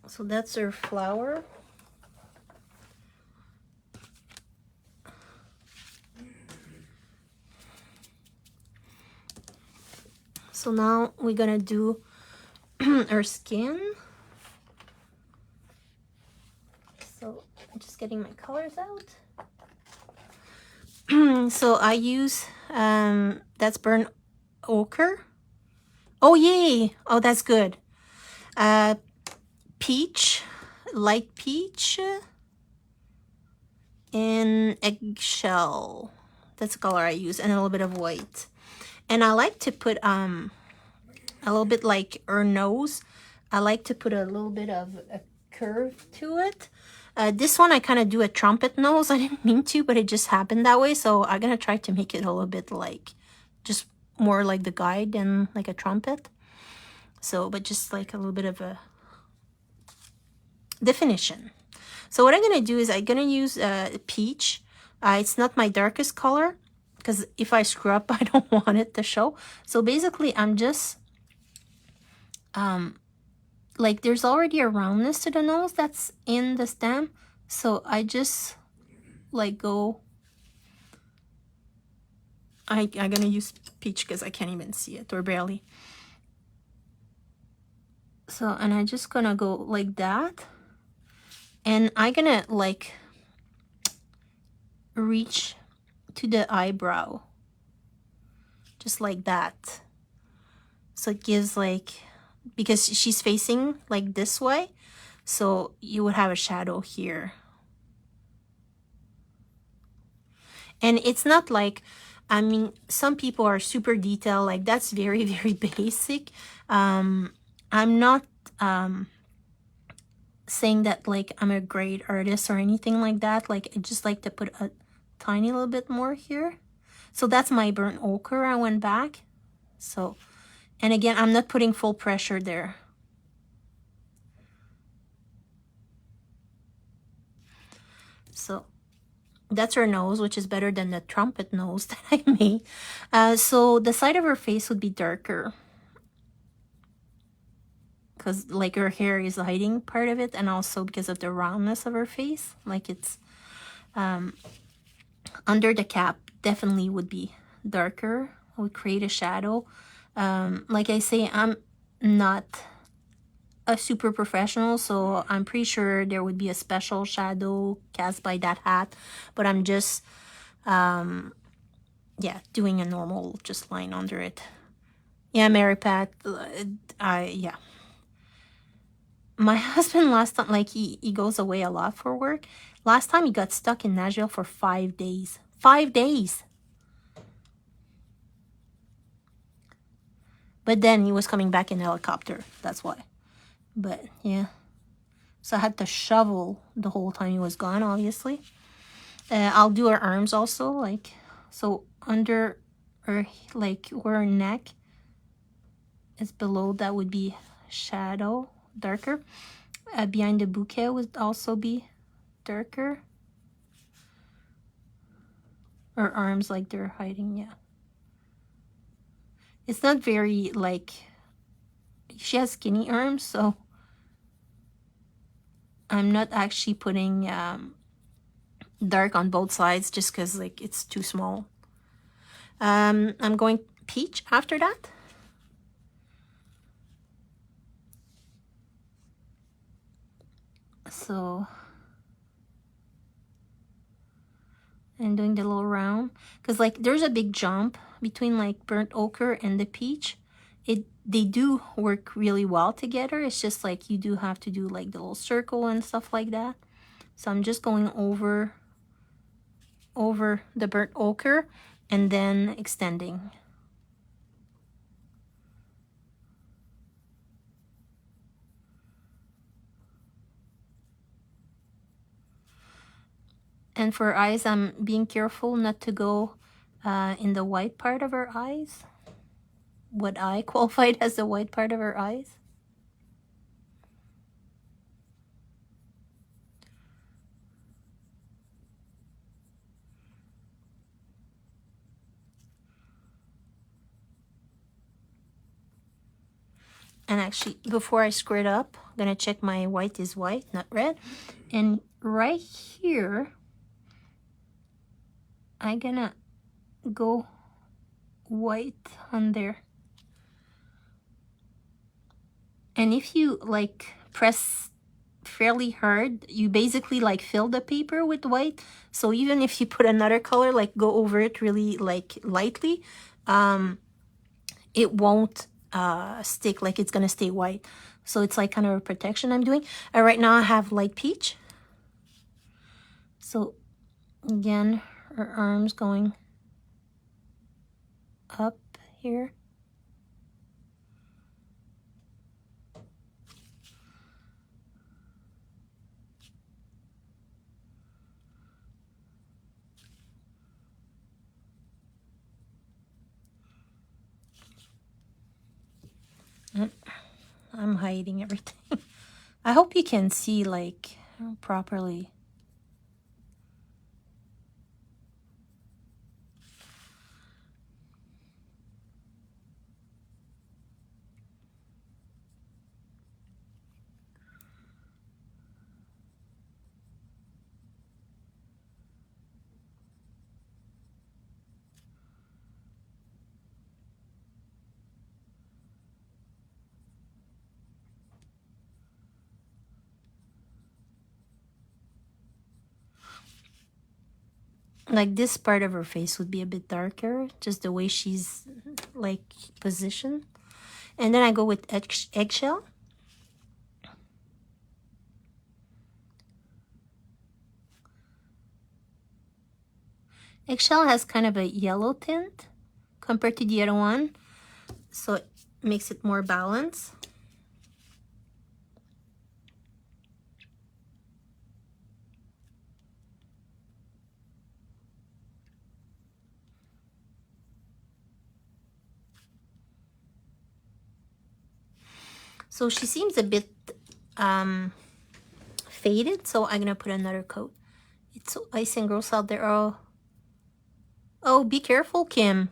So that's her flower. So now we're gonna do her skin. So I'm just getting my colors out. So I use that's burnt ochre. Oh yay! Oh, that's good. Peach, light peach, and eggshell. That's the color I use, and a little bit of white. And I like to put a little bit like her nose. I like to put a little bit of a curve to it. This one I kind of do a trumpet nose. I didn't mean to, but it just happened that way. So I'm gonna try to make it a little bit like, just more like the guide than like a trumpet. So, but just like a little bit of a definition. So what I'm gonna do is I'm gonna use peach. It's not my darkest color because if I screw up, I don't want it to show. So basically, I'm just like there's already a roundness to the nose that's in the stem, so I just like go. I'm gonna use peach because I can't even see it, or barely. So, and I'm just gonna go like that, and I'm gonna like reach to the eyebrow just like that, so it gives like, because she's facing like this way, so you would have a shadow here. And it's not like, I mean, some people are super detailed, like that's very, very basic. I'm not saying that like I'm a great artist or anything like that. Like I just like to put a tiny little bit more here. So that's my burnt ochre. I went back. So, and again, I'm not putting full pressure there. So that's her nose, which is better than the trumpet nose that I made. So the side of her face would be darker, because like her hair is hiding part of it, and also because of the roundness of her face, like it's under the cap definitely would be darker, would create a shadow. Like I say, I'm not a super professional, so I'm pretty sure there would be a special shadow cast by that hat, but I'm just yeah, doing a normal just line under it. Yeah, Mary Pat. Yeah. My husband last time, like he goes away a lot for work. Last time he got stuck in Nashville for 5 days. 5 days. But then he was coming back in helicopter. That's why. But yeah. So I had to shovel the whole time he was gone, obviously. I'll do her arms also, like, so under her, like, where her neck is below, that would be shadow, darker. Behind the bouquet would also be darker. Her arms, like, they're hiding, yeah. It's not very, like, she has skinny arms, so I'm not actually putting dark on both sides just because, like, it's too small. I'm going peach after that. So and doing the little round, because like there's a big jump between like burnt ochre and the peach. They do work really well together. It's just like you do have to do like the little circle and stuff like that. So I'm just going over the burnt ochre and then extending. And for her eyes, I'm being careful not to go in the white part of her eyes. What I qualified as the white part of her eyes. And actually, before I square it up, I'm gonna check my white is white, not red. And right here, I'm gonna go white on there. And if you like press fairly hard, you basically like fill the paper with white. So even if you put another color, like go over it really like lightly, it won't stick, like it's gonna stay white. So it's like kind of a protection I'm doing. Right now I have light peach. So again, her arms going up here. I'm hiding everything. I hope you can see like properly. Like this part of her face would be a bit darker, just the way she's like positioned. And then I go with eggshell. Eggshell has kind of a yellow tint compared to the other one, so it makes it more balanced. So she seems a bit faded, so I'm gonna put another coat. It's so icy and gross out there. Oh, be careful, Kim.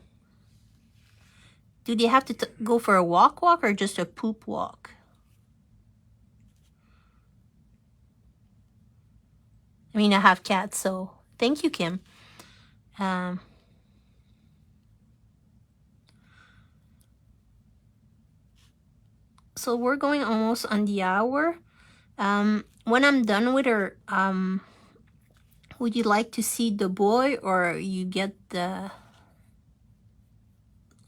Do they have to go for a walk or just a poop walk? I mean, I have cats, so thank you, Kim. So we're going almost on the hour. When I'm done with her, would you like to see the boy, or you get the,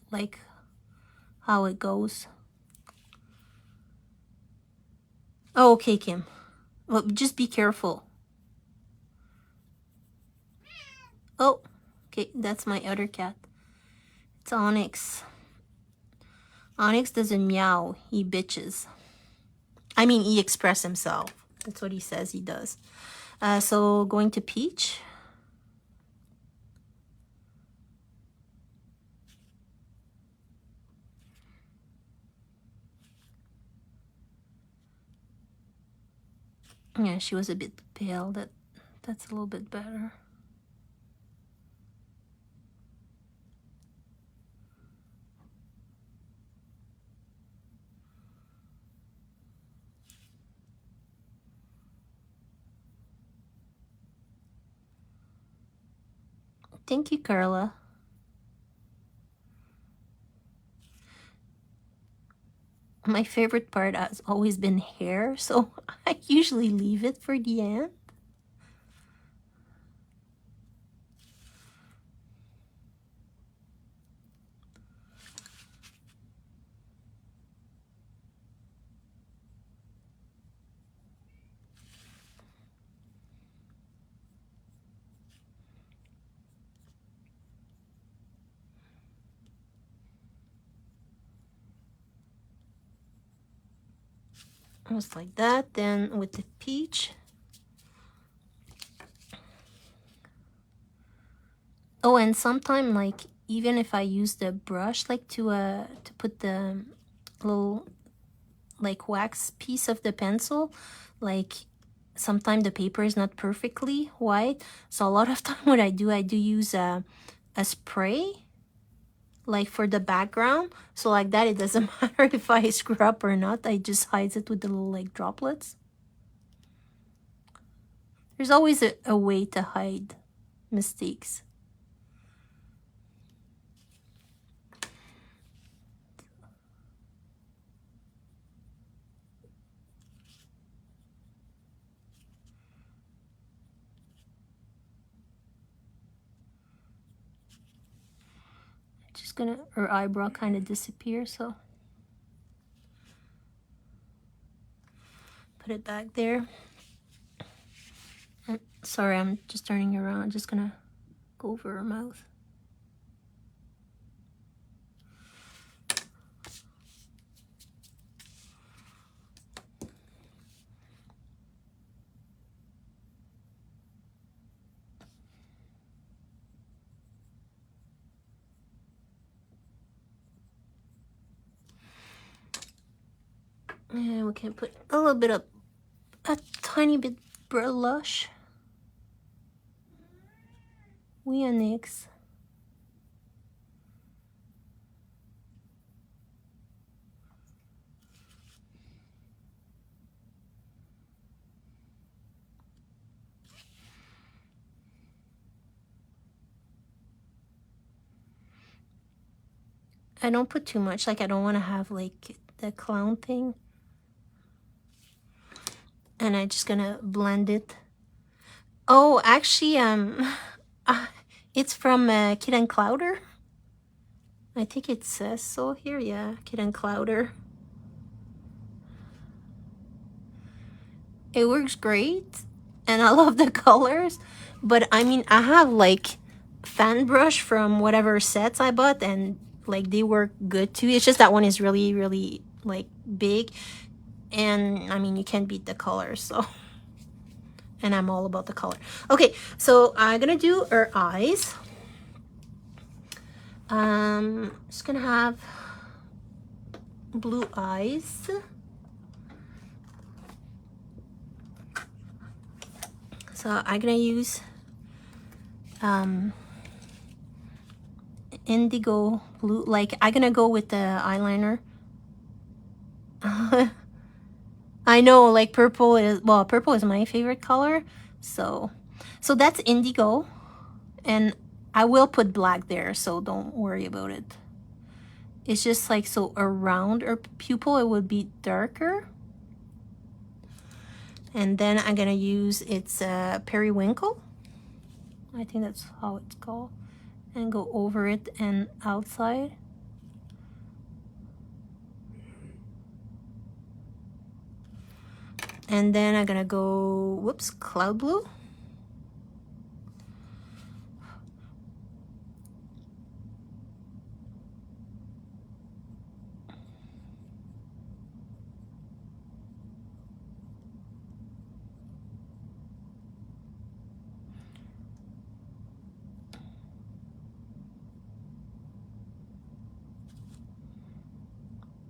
like, how it goes. Oh, okay, Kim. Well, just be careful. Oh, okay, that's my other cat. It's Onyx. Onyx doesn't meow, he bitches. I mean, he expresses himself. That's what he says he does. So going to Peach. Yeah, she was a bit pale. That's a little bit better. Thank you, Carla. My favorite part has always been hair, so I usually leave it for the end. Just like that. Then with the Peach. Oh, and sometimes, like, even if I use the brush, like, to put the little, like, wax piece of the pencil, like, sometimes the paper is not perfectly white. So a lot of time what I do use a spray, like, for the background. So like that, it doesn't matter if I screw up or not. I just hide it with the little, like, droplets. There's always a way to hide mistakes. Just gonna, her eyebrow kind of disappears, so put it back there. Sorry, I'm just turning around. Just gonna go over her mouth. And we can put a little bit of, a tiny bit blush. We are next. I don't put too much, like I don't want to have like the clown thing. And I'm just gonna blend it. Oh, actually, it's from Kid and Clouder. I think it says so here, yeah, Kid and Clouder. It works great, and I love the colors. But I mean, I have like fan brush from whatever sets I bought, and like they work good too. It's just that one is really, really like big, and I mean, you can't beat the colors, so. And I'm all about the color. Okay, so I'm gonna do her eyes. Just gonna have blue eyes. So I'm gonna use indigo blue. Like, I'm gonna go with the eyeliner. I know, like, purple is, well, purple is my favorite color. So that's indigo, and I will put black there, so don't worry about it. It's just like, so around her pupil it would be darker. And then I'm gonna use its periwinkle. I think that's how it's called. And go over it and outside. And then I'm gonna go, whoops, cloud blue.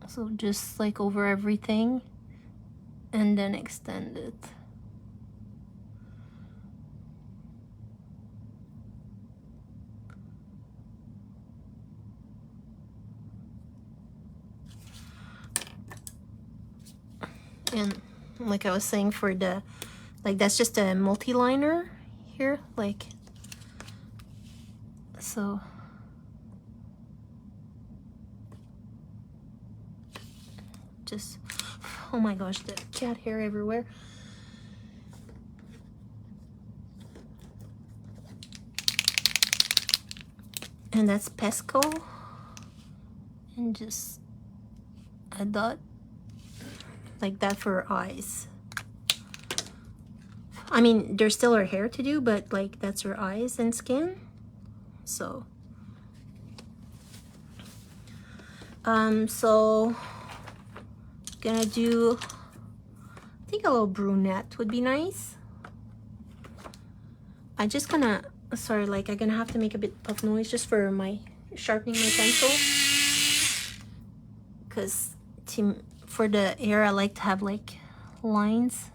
So just like over everything and then extend it. And like I was saying, for the, like, that's just a multi-liner here, like, so just, oh my gosh, the cat hair everywhere. And that's Pesco, and just a dot like that for her eyes. I mean, there's still her hair to do, but like that's her eyes and skin. So so gonna do, I think a little brunette would be nice. I just gonna, sorry, like I'm gonna have to make a bit of noise just for my sharpening my pencil, because for the hair I like to have like lines.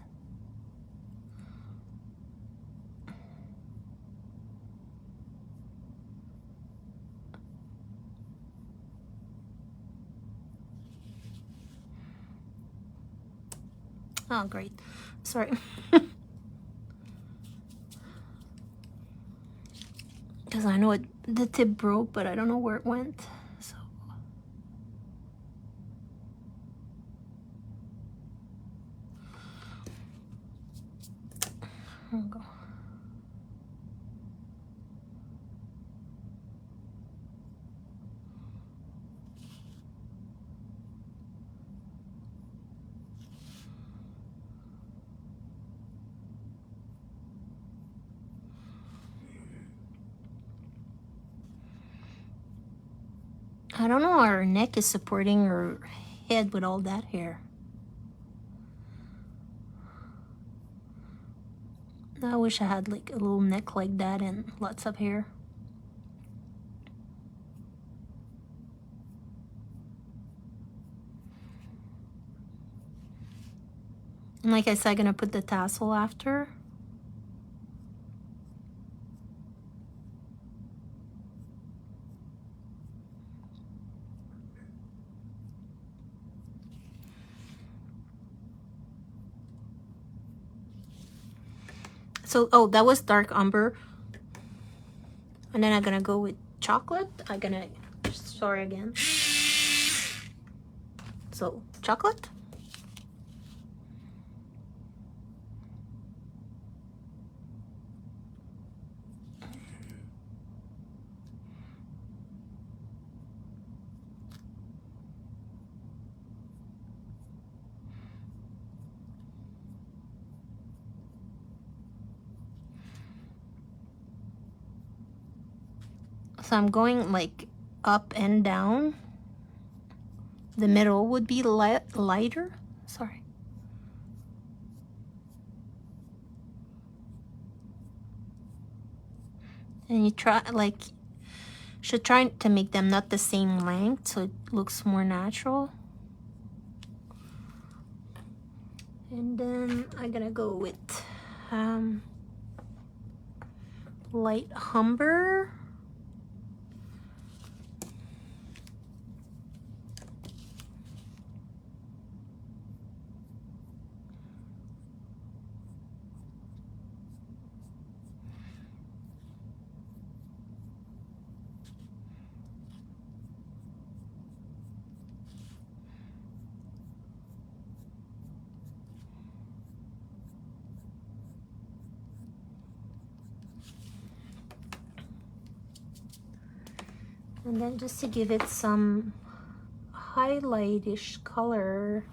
Oh great, sorry. Because I know the tip broke, but I don't know where it went. So here we go. I don't know how her neck is supporting her head with all that hair. I wish I had like a little neck like that and lots of hair. And like I said, I'm gonna put the tassel after. So, oh, that was dark umber. And then I'm gonna go with chocolate. Sorry again. So, chocolate. So I'm going like up and down. The middle would be lighter. Sorry. And you should try to make them not the same length so it looks more natural. And then I'm gonna go with light umber. And then just to give it some highlightish color,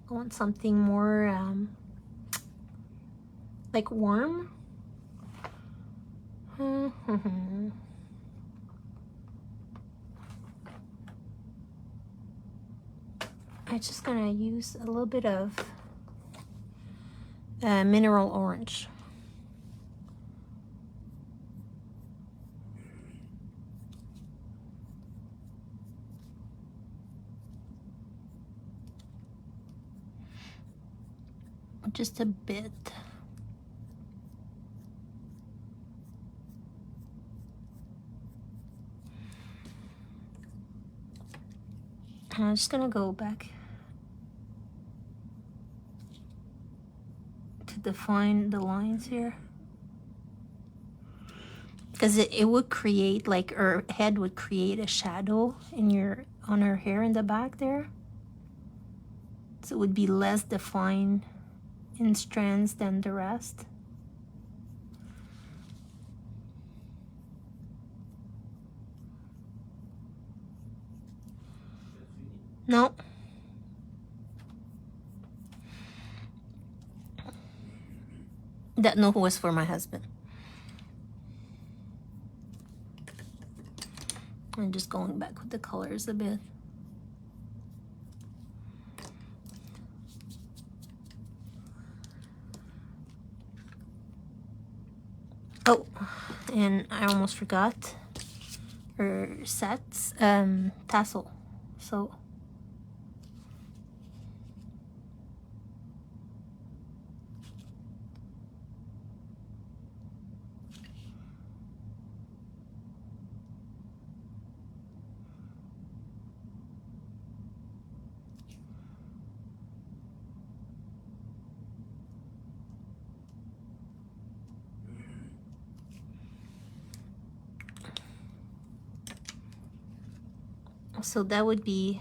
I want something more like warm. I'm just gonna use a little bit of mineral orange. Just a bit. And I'm just gonna go back to define the lines here, because it would create, like, her head would create a shadow on her hair in the back there, so it would be less defined in strands than the rest. No. That no was for my husband. I'm just going back with the colors a bit. Oh, and I almost forgot her sets tassel. So that would be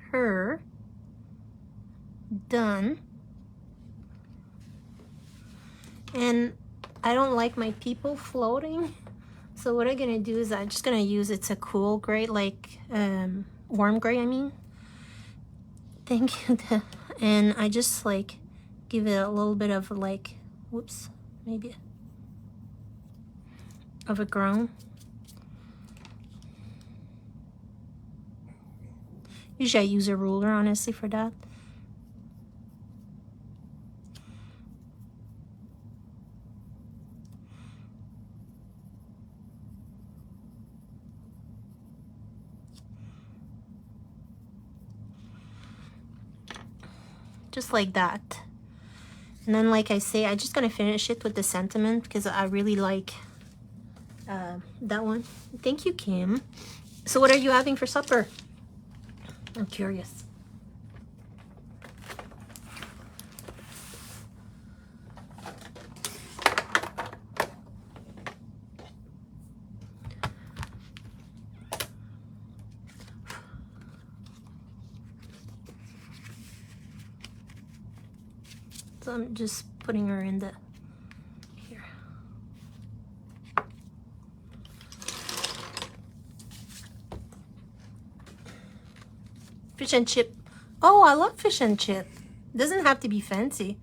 her done. And I don't like my people floating, so what I'm gonna do is I'm just gonna use, it's a cool gray, like warm gray, I mean. Thank you. And I just like give it a little bit of like, whoops, maybe of a ground. Usually I use a ruler, honestly, for that. Just like that. And then, like I say, I'm just gonna finish it with the sentiment because I really like that one. Thank you, Kim. So what are you having for supper? I'm curious. So I'm just putting her in the here. Fish and chip. Oh, I love fish and chip. Doesn't have to be fancy.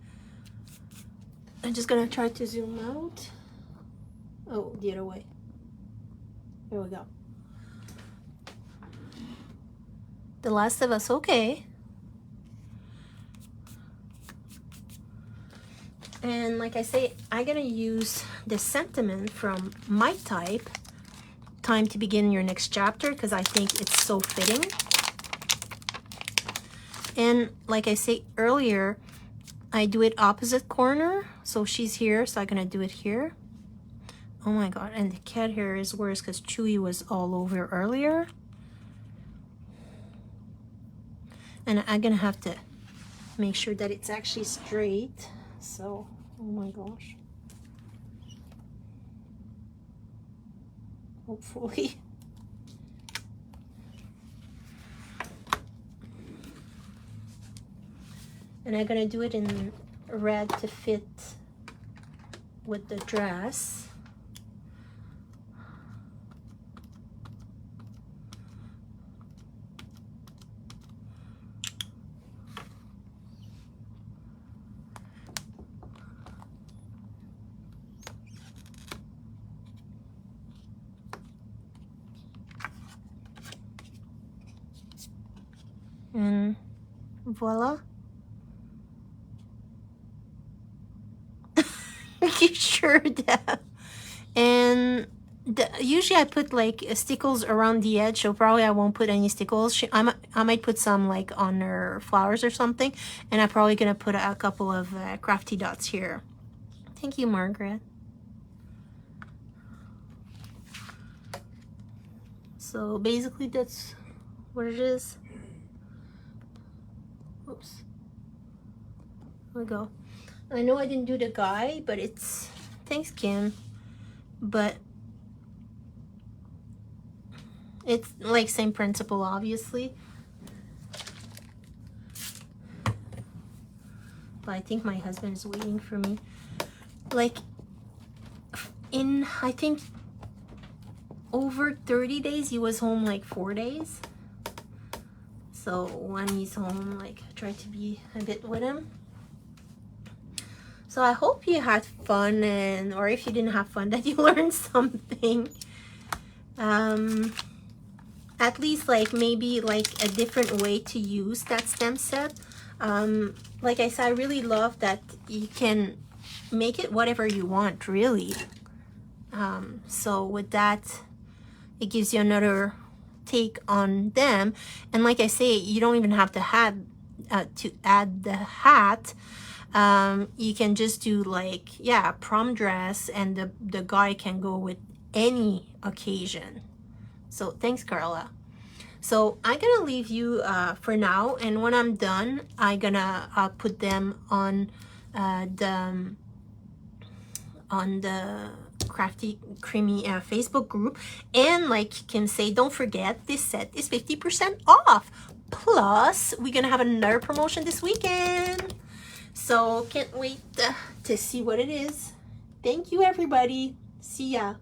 I'm just gonna try to zoom out. Oh, the other way. There we go. The Last of Us, okay. And like I say, I'm gonna use the sentiment from my type, Time to Begin Your Next Chapter, because I think it's so fitting. And like I say earlier, I do it opposite corner. So she's here, so I'm gonna do it here. Oh my god, and the cat hair is worse because Chewy was all over earlier. And I'm gonna have to make sure that it's actually straight. So, oh my gosh. Hopefully. And I'm gonna do it in red to fit with the dress. Voila. You sure that? And usually I put like stickles around the edge, so probably I won't put any stickles. I might put some like on her flowers or something, and I'm probably gonna put a couple of crafty dots here. Thank you, Margaret. So basically that's what it is. Oops. There we go. I know I didn't do the guy, but it's, thanks Kim, but it's like same principle, obviously. But I think my husband is waiting for me. Like in, I think over 30 days, he was home like 4 days. So when he's home, like I try to be a bit with him. So I hope you had fun, and or if you didn't have fun, that you learned something. At least like maybe like a different way to use that stem set. Like I said, I really love that you can make it whatever you want, really. So with that, it gives you another take on them. And like I say, you don't even have to add the hat. You can just do like, yeah, prom dress, and the guy can go with any occasion. So thanks, Carla. So I'm gonna leave you for now, and when I'm done, I'm gonna put them on the Crafty Creamy Facebook group. And like Kim say, don't forget, this set is 50% off. Plus, we're gonna have another promotion this weekend. So can't wait to see what it is. Thank you, everybody. See ya.